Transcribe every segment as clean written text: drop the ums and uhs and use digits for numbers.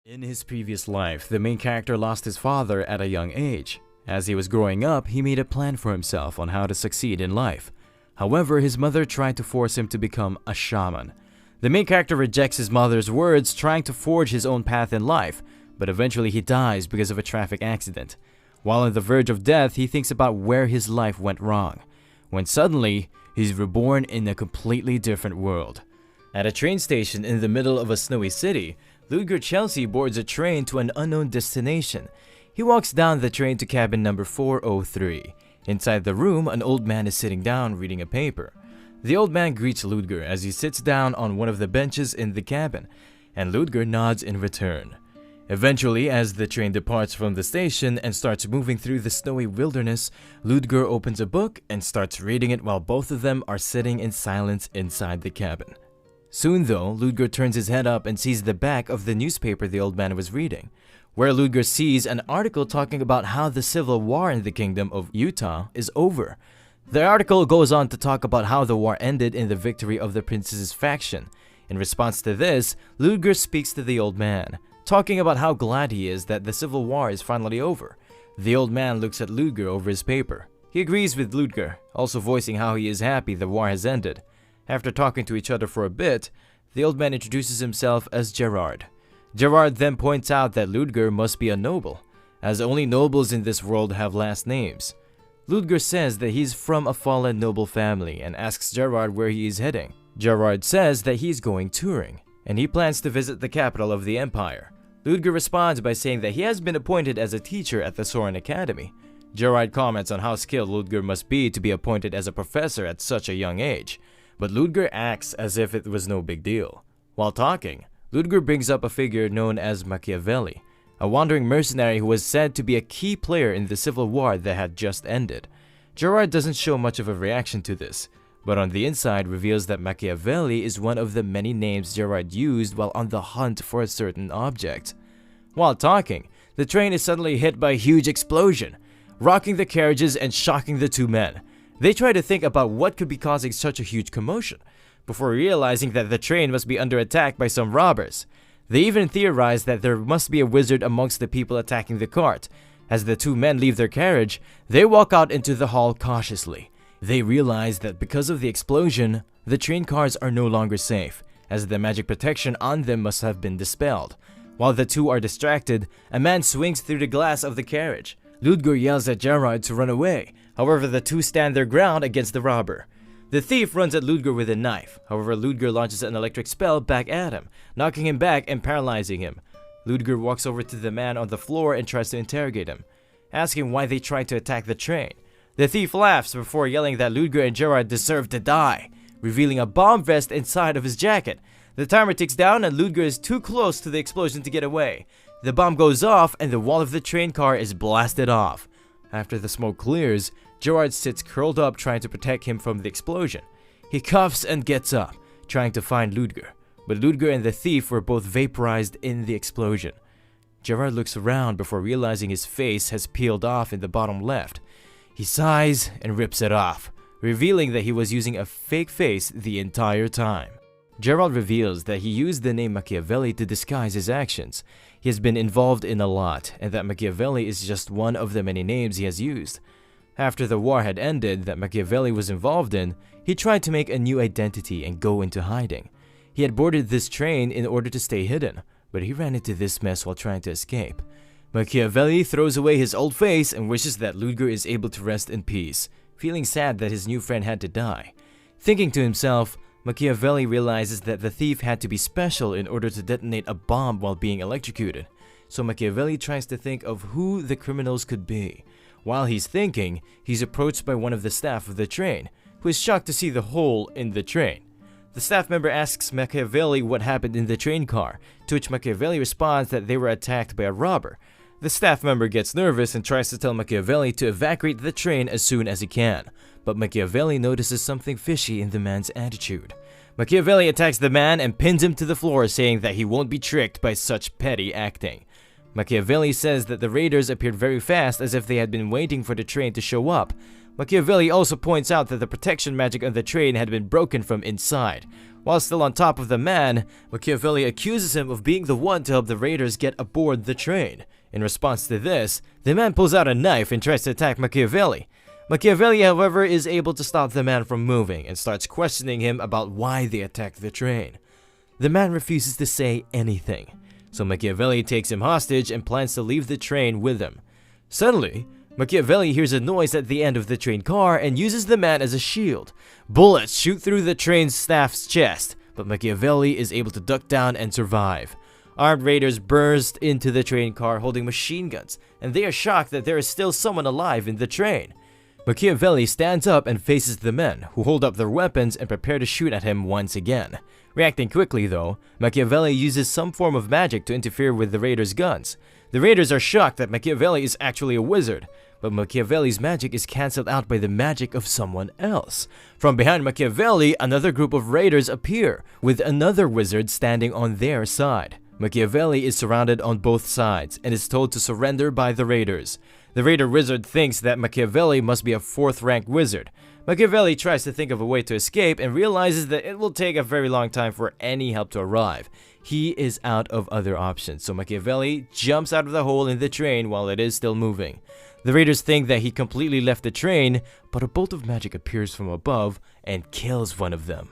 In his previous life, the main character lost his father at a young age. As he was growing up, he made a plan for himself on how to succeed in life. However, his mother tried to force him to become a shaman. The main character rejects his mother's words, trying to forge his own path in life, but eventually he dies because of a traffic accident. While on the verge of death, he thinks about where his life went wrong, when suddenly, he's reborn in a completely different world. At a train station in the middle of a snowy city, Ludger Chelsea boards a train to an unknown destination. He walks down the train to cabin number 403. Inside the room, an old man is sitting down reading a paper. The old man greets Ludger as he sits down on one of the benches in the cabin, and Ludger nods in return. Eventually, as the train departs from the station and starts moving through the snowy wilderness, Ludger opens a book and starts reading it while both of them are sitting in silence inside the cabin. Soon though, Ludger turns his head up and sees the back of the newspaper the old man was reading, where Ludger sees an article talking about how the civil war in the kingdom of Utah is over. The article goes on to talk about how the war ended in the victory of the princess's faction. In response to this, Ludger speaks to the old man, talking about how glad he is that the civil war is finally over. The old man looks at Ludger over his paper. He agrees with Ludger, also voicing how he is happy the war has ended. After talking to each other for a bit, the old man introduces himself as Gerard. Gerard then points out that Ludger must be a noble, as only nobles in this world have last names. Ludger says that he's from a fallen noble family and asks Gerard where he is heading. Gerard says that he's going touring, and he plans to visit the capital of the empire. Ludger responds by saying that he has been appointed as a teacher at the Nobel Academy. Gerard comments on how skilled Ludger must be to be appointed as a professor at such a young age, but Ludger acts as if it was no big deal. While talking, Ludger brings up a figure known as Machiavelli, a wandering mercenary who was said to be a key player in the civil war that had just ended. Gerard doesn't show much of a reaction to this, but on the inside reveals that Machiavelli is one of the many names Gerard used while on the hunt for a certain object. While talking, the train is suddenly hit by a huge explosion, rocking the carriages and shocking the two men. They try to think about what could be causing such a huge commotion, before realizing that the train must be under attack by some robbers. They even theorize that there must be a wizard amongst the people attacking the cart. As the two men leave their carriage, they walk out into the hall cautiously. They realize that because of the explosion, the train cars are no longer safe, as the magic protection on them must have been dispelled. While the two are distracted, a man swings through the glass of the carriage. Ludger yells at Gerard to run away. However, the two stand their ground against the robber. The thief runs at Ludger with a knife. However, Ludger launches an electric spell back at him, knocking him back and paralyzing him. Ludger walks over to the man on the floor and tries to interrogate him, asking why they tried to attack the train. The thief laughs before yelling that Ludger and Gerard deserve to die, revealing a bomb vest inside of his jacket. The timer ticks down and Ludger is too close to the explosion to get away. The bomb goes off and the wall of the train car is blasted off. After the smoke clears, Gerard sits curled up trying to protect him from the explosion. He coughs and gets up, trying to find Ludger, but Ludger and the thief were both vaporized in the explosion. Gerard looks around before realizing his face has peeled off in the bottom left. He sighs and rips it off, revealing that he was using a fake face the entire time. Gerard reveals that he used the name Machiavelli to disguise his actions. He has been involved in a lot, and that Machiavelli is just one of the many names he has used. After the war had ended that Machiavelli was involved in, he tried to make a new identity and go into hiding. He had boarded this train in order to stay hidden, but he ran into this mess while trying to escape. Machiavelli throws away his old face and wishes that Ludger is able to rest in peace, feeling sad that his new friend had to die. Thinking to himself, Machiavelli realizes that the thief had to be special in order to detonate a bomb while being electrocuted. So Machiavelli tries to think of who the criminals could be. While he's thinking, he's approached by one of the staff of the train, who is shocked to see the hole in the train. The staff member asks Machiavelli what happened in the train car, to which Machiavelli responds that they were attacked by a robber. The staff member gets nervous and tries to tell Machiavelli to evacuate the train as soon as he can, but Machiavelli notices something fishy in the man's attitude. Machiavelli attacks the man and pins him to the floor, saying that he won't be tricked by such petty acting. Machiavelli says that the raiders appeared very fast, as if they had been waiting for the train to show up. Machiavelli also points out that the protection magic on the train had been broken from inside. While still on top of the man, Machiavelli accuses him of being the one to help the raiders get aboard the train. In response to this, the man pulls out a knife and tries to attack Machiavelli. Machiavelli, however, is able to stop the man from moving and starts questioning him about why they attacked the train. The man refuses to say anything, so Machiavelli takes him hostage and plans to leave the train with him. Suddenly, Machiavelli hears a noise at the end of the train car and uses the man as a shield. Bullets shoot through the train staff's chest, but Machiavelli is able to duck down and survive. Armed raiders burst into the train car holding machine guns, and they are shocked that there is still someone alive in the train. Machiavelli stands up and faces the men, who hold up their weapons and prepare to shoot at him once again. Reacting quickly though, Machiavelli uses some form of magic to interfere with the raiders' guns. The raiders are shocked that Machiavelli is actually a wizard, but Machiavelli's magic is cancelled out by the magic of someone else. From behind Machiavelli, another group of raiders appear, with another wizard standing on their side. Machiavelli is surrounded on both sides and is told to surrender by the raiders. The raider wizard thinks that Machiavelli must be a 4th-ranked wizard. Machiavelli tries to think of a way to escape and realizes that it will take a very long time for any help to arrive. He is out of other options, so Machiavelli jumps out of the hole in the train while it is still moving. The raiders think that he completely left the train, but a bolt of magic appears from above and kills one of them.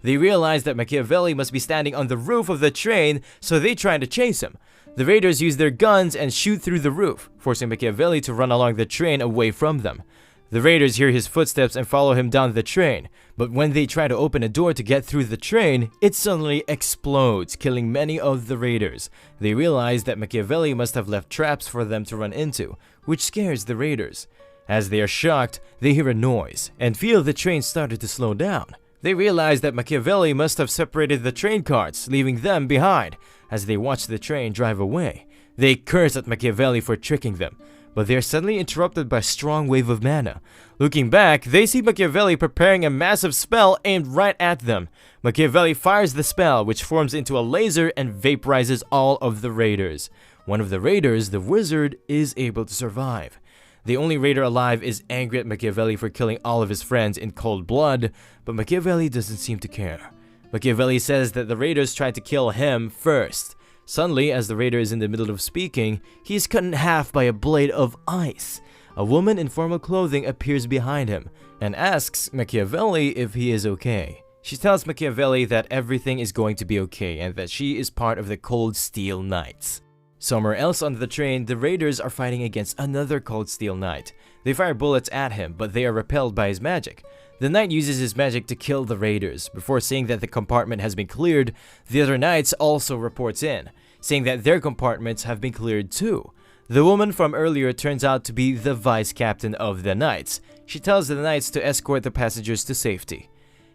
They realize that Machiavelli must be standing on the roof of the train, so they try to chase him. The raiders use their guns and shoot through the roof, forcing Machiavelli to run along the train away from them. The raiders hear his footsteps and follow him down the train, but when they try to open a door to get through the train, it suddenly explodes, killing many of the raiders. They realize that Machiavelli must have left traps for them to run into, which scares the raiders. As they are shocked, they hear a noise and feel the train started to slow down. They realize that Machiavelli must have separated the train carts, leaving them behind. As they watch the train drive away, they curse at Machiavelli for tricking them, but they are suddenly interrupted by a strong wave of mana. Looking back, they see Machiavelli preparing a massive spell aimed right at them. Machiavelli fires the spell, which forms into a laser and vaporizes all of the raiders. One of the raiders, the wizard, is able to survive. The only raider alive is angry at Machiavelli for killing all of his friends in cold blood, but Machiavelli doesn't seem to care. Machiavelli says that the raiders tried to kill him first. Suddenly, as the raider is in the middle of speaking, he is cut in half by a blade of ice. A woman in formal clothing appears behind him and asks Machiavelli if he is okay. She tells Machiavelli that everything is going to be okay and that she is part of the Cold Steel Knights. Somewhere else on the train, the raiders are fighting against another Cold Steel Knight. They fire bullets at him, but they are repelled by his magic. The knight uses his magic to kill the raiders. Before seeing that the compartment has been cleared, the other knights also reports in, saying that their compartments have been cleared too. The woman from earlier turns out to be the vice captain of the knights. She tells the knights to escort the passengers to safety.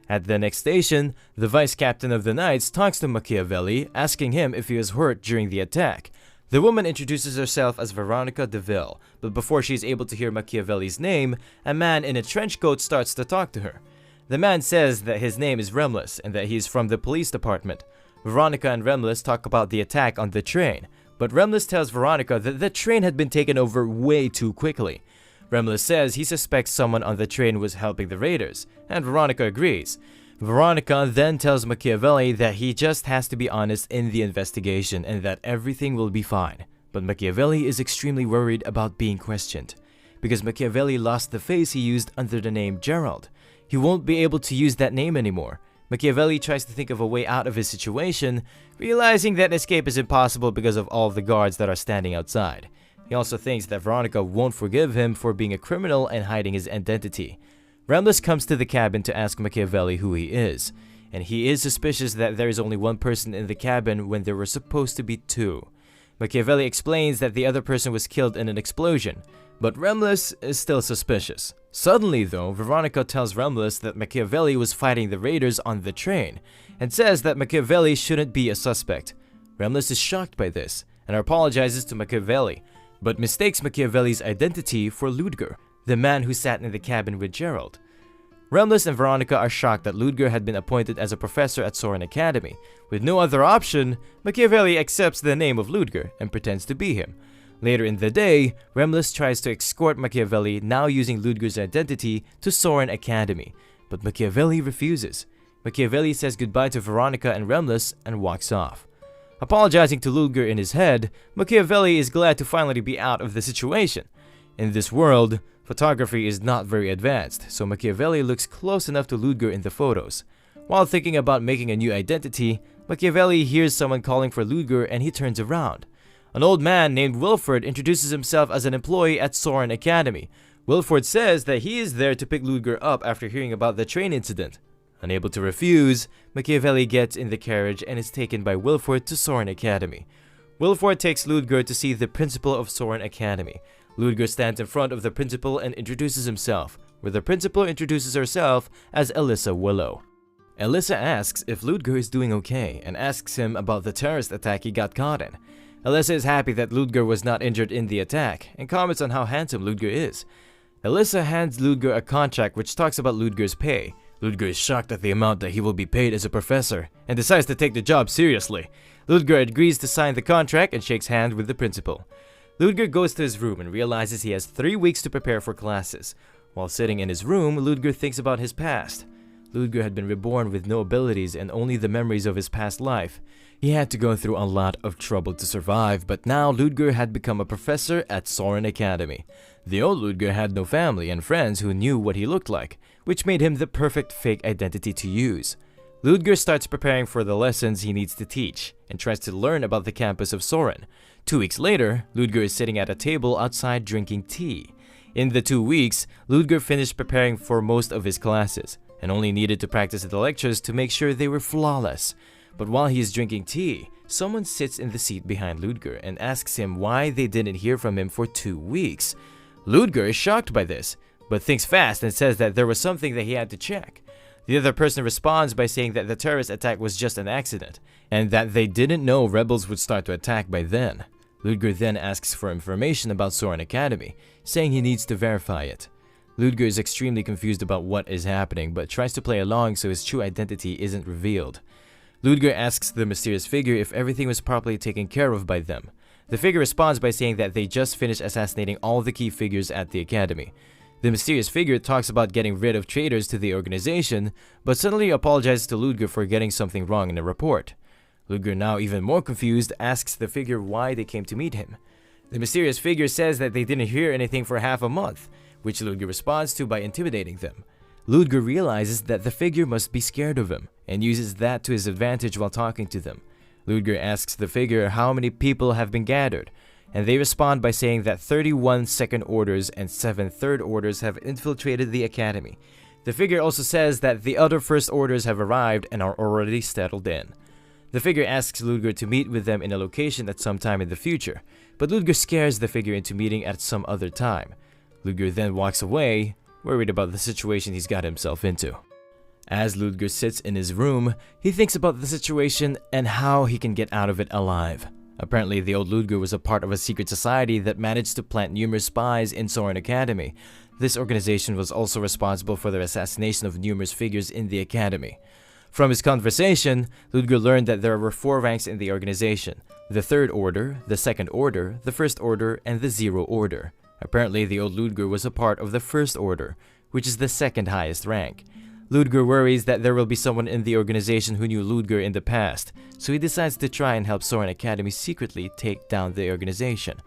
At the next station, the vice captain of the knights talks to Machiavelli, asking him if he was hurt during the attack. The woman introduces herself as Veronica Deville, but before she is able to hear Machiavelli's name, a man in a trench coat starts to talk to her. The man says that his name is Remlis and that he is from the police department. Veronica and Remlis talk about the attack on the train, but Remlis tells Veronica that the train had been taken over way too quickly. Remlis says he suspects someone on the train was helping the raiders, and Veronica agrees. Veronica then tells Machiavelli that he just has to be honest in the investigation and that everything will be fine. But Machiavelli is extremely worried about being questioned, because Machiavelli lost the face he used under the name Gerald. He won't be able to use that name anymore. Machiavelli tries to think of a way out of his situation, realizing that escape is impossible because of all the guards that are standing outside. He also thinks that Veronica won't forgive him for being a criminal and hiding his identity. Remlis comes to the cabin to ask Machiavelli who he is, and he is suspicious that there is only one person in the cabin when there were supposed to be two. Machiavelli explains that the other person was killed in an explosion, but Remlis is still suspicious. Suddenly though, Veronica tells Remlis that Machiavelli was fighting the raiders on the train, and says that Machiavelli shouldn't be a suspect. Remlis is shocked by this, and apologizes to Machiavelli, but mistakes Machiavelli's identity for Ludger, the man who sat in the cabin with Gerald. Remlis and Veronica are shocked that Ludger had been appointed as a professor at Nobel Academy. With no other option, Machiavelli accepts the name of Ludger and pretends to be him. Later in the day, Remlis tries to escort Machiavelli, now using Ludger's identity, to Soren Academy, but Machiavelli refuses. Machiavelli says goodbye to Veronica and Remlis and walks off. Apologizing to Ludger in his head, Machiavelli is glad to finally be out of the situation. In this world, photography is not very advanced, so Machiavelli looks close enough to Ludger in the photos. While thinking about making a new identity, Machiavelli hears someone calling for Ludger and he turns around. An old man named Wilford introduces himself as an employee at Soren Academy. Wilford says that he is there to pick Ludger up after hearing about the train incident. Unable to refuse, Machiavelli gets in the carriage and is taken by Wilford to Soren Academy. Wilford takes Ludger to see the principal of Soren Academy. Ludger stands in front of the principal and introduces himself, where the principal introduces herself as Alyssa Willow. Alyssa asks if Ludger is doing okay and asks him about the terrorist attack he got caught in. Alyssa is happy that Ludger was not injured in the attack and comments on how handsome Ludger is. Alyssa hands Ludger a contract which talks about Ludger's pay. Ludger is shocked at the amount that he will be paid as a professor and decides to take the job seriously. Ludger agrees to sign the contract and shakes hands with the principal. Ludger goes to his room and realizes he has 3 weeks to prepare for classes. While sitting in his room, Ludger thinks about his past. Ludger had been reborn with no abilities and only the memories of his past life. He had to go through a lot of trouble to survive, but now Ludger had become a professor at Soren Academy. The old Ludger had no family and friends who knew what he looked like, which made him the perfect fake identity to use. Ludger starts preparing for the lessons he needs to teach and tries to learn about the campus of Soren. 2 weeks later, Ludger is sitting at a table outside drinking tea. In the 2 weeks, Ludger finished preparing for most of his classes and only needed to practice the lectures to make sure they were flawless. But while he is drinking tea, someone sits in the seat behind Ludger and asks him why they didn't hear from him for 2 weeks. Ludger is shocked by this, but thinks fast and says that there was something that he had to check. The other person responds by saying that the terrorist attack was just an accident, and that they didn't know rebels would start to attack by then. Ludger then asks for information about Soren Academy, saying he needs to verify it. Ludger is extremely confused about what is happening, but tries to play along so his true identity isn't revealed. Ludger asks the mysterious figure if everything was properly taken care of by them. The figure responds by saying that they just finished assassinating all the key figures at the academy. The mysterious figure talks about getting rid of traitors to the organization, but suddenly apologizes to Ludger for getting something wrong in the report. Ludger, now even more confused, asks the figure why they came to meet him. The mysterious figure says that they didn't hear anything for half a month, which Ludger responds to by intimidating them. Ludger realizes that the figure must be scared of him and uses that to his advantage while talking to them. Ludger asks the figure how many people have been gathered, and they respond by saying that 31 second orders and 7 third orders have infiltrated the academy. The figure also says that the other first orders have arrived and are already settled in. The figure asks Ludger to meet with them in a location at some time in the future, but Ludger scares the figure into meeting at some other time. Ludger then walks away, worried about the situation he's got himself into. As Ludger sits in his room, he thinks about the situation and how he can get out of it alive. Apparently, the old Ludger was a part of a secret society that managed to plant numerous spies in Soren Academy. This organization was also responsible for the assassination of numerous figures in the academy. From his conversation, Ludger learned that there were 4 ranks in the organization: the Third Order, the Second Order, the First Order, and the Zero Order. Apparently, the old Ludger was a part of the First Order, which is the second highest rank. Ludger worries that there will be someone in the organization who knew Ludger in the past, so he decides to try and help Soren Academy secretly take down the organization.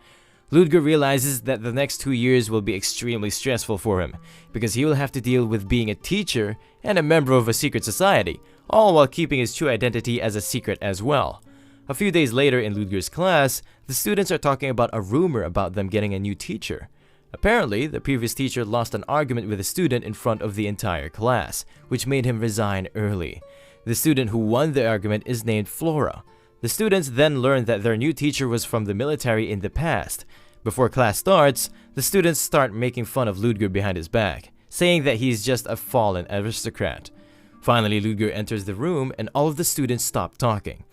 Ludger realizes that the next 2 years will be extremely stressful for him, because he will have to deal with being a teacher and a member of a secret society, all while keeping his true identity as a secret as well. A few days later in Ludger's class, the students are talking about a rumor about them getting a new teacher. Apparently, the previous teacher lost an argument with a student in front of the entire class, which made him resign early. The student who won the argument is named Flora. The students then learn that their new teacher was from the military in the past. Before class starts, the students start making fun of Ludger behind his back, saying that he's just a fallen aristocrat. Finally, Ludger enters the room and all of the students stop talking.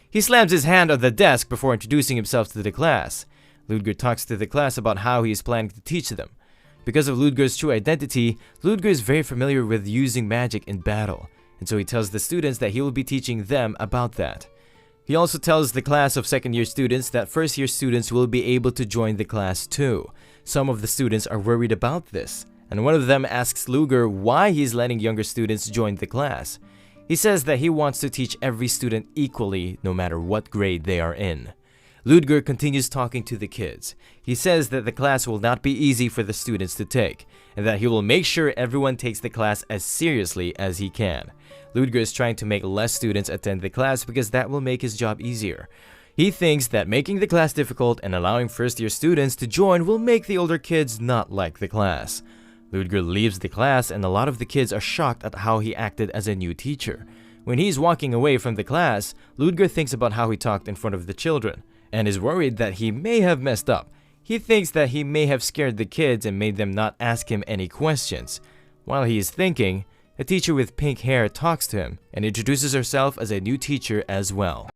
He slams his hand on the desk before introducing himself to the class. Ludger talks to the class about how he is planning to teach them. Because of Ludger's true identity, Ludger is very familiar with using magic in battle, and so he tells the students that he will be teaching them about that. He also tells the class of second-year students that first-year students will be able to join the class too. Some of the students are worried about this, and one of them asks Luger why he's letting younger students join the class. He says that he wants to teach every student equally, no matter what grade they are in. Ludger continues talking to the kids. He says that the class will not be easy for the students to take, and that he will make sure everyone takes the class as seriously as he can. Ludger is trying to make less students attend the class because that will make his job easier. He thinks that making the class difficult and allowing first-year students to join will make the older kids not like the class. Ludger leaves the class and a lot of the kids are shocked at how he acted as a new teacher. When he's walking away from the class, Ludger thinks about how he talked in front of the children and is worried that he may have messed up. He thinks that he may have scared the kids and made them not ask him any questions. While he is thinking, a teacher with pink hair talks to him and introduces herself as a new teacher as well.